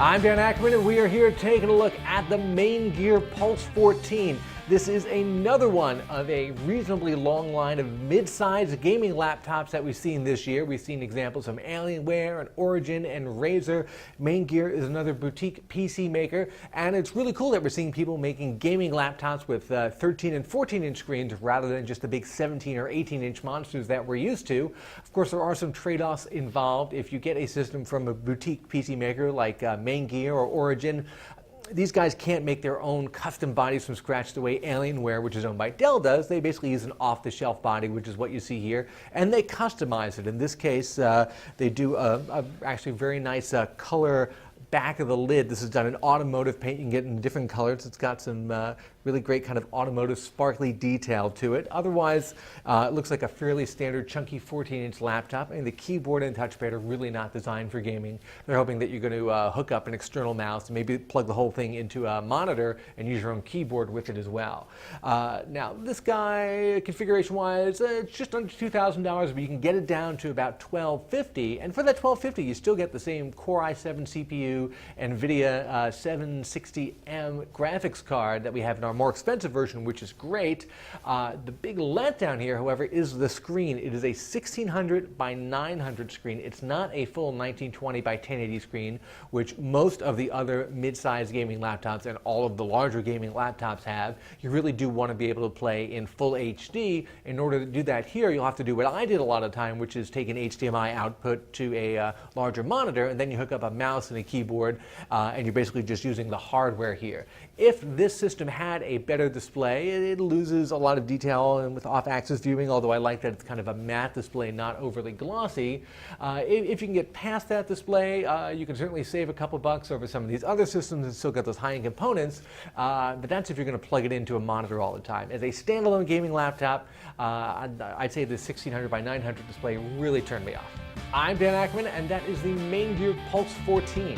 I'm Dan Ackerman, and we are here taking a look at the Maingear Pulse 14. This is another one of a reasonably long line of mid-sized gaming laptops that we've seen this year. We've seen examples from Alienware and Origin and Razer. Maingear is another boutique PC maker, and it's really cool that we're seeing people making gaming laptops with 13 and 14-inch screens rather than just the big 17 or 18-inch monsters that we're used to. Of course, there are some trade-offs involved. If you get a system from a boutique PC maker like Maingear or Origin, these guys can't make their own custom bodies from scratch the way Alienware, which is owned by Dell, does. They basically use an off-the-shelf body, which is what you see here, and they customize it. In this case, they do a actually very nice color back of the lid. This is done in automotive paint. You can get it in different colors. It's got some really great kind of automotive sparkly detail to it. Otherwise, it looks like a fairly standard chunky 14-inch laptop. I mean, the keyboard and touchpad are really not designed for gaming. They're hoping that you're going to hook up an external mouse and maybe plug the whole thing into a monitor and use your own keyboard with it as well. Now, this guy, configuration-wise, it's just under $2,000, but you can get it down to about $1,250. And for that $1,250, you still get the same Core i7 CPU, NVIDIA 760M graphics card that we have in our more expensive version, which is great. The big letdown here, however, is the screen. It is a 1600 by 900 screen. It's not a full 1920 by 1080 screen, which most of the other mid-sized gaming laptops and all of the larger gaming laptops have. You really do want to be able to play in full HD. In order to do that here, you'll have to do what I did a lot of time, which is take an HDMI output to a larger monitor, and then you hook up a mouse and a keyboard, and you're basically just using the hardware here. If this system had a better display, it loses a lot of detail and with off-axis viewing, although I like that it's kind of a matte display, not overly glossy. If you can get past that display, you can certainly save a couple bucks over some of these other systems and still get those high-end components, but that's if you're going to plug it into a monitor all the time. As a standalone gaming laptop, I'd say the 1600 by 900 display really turned me off. I'm Dan Ackerman, and that is the Maingear Pulse 14.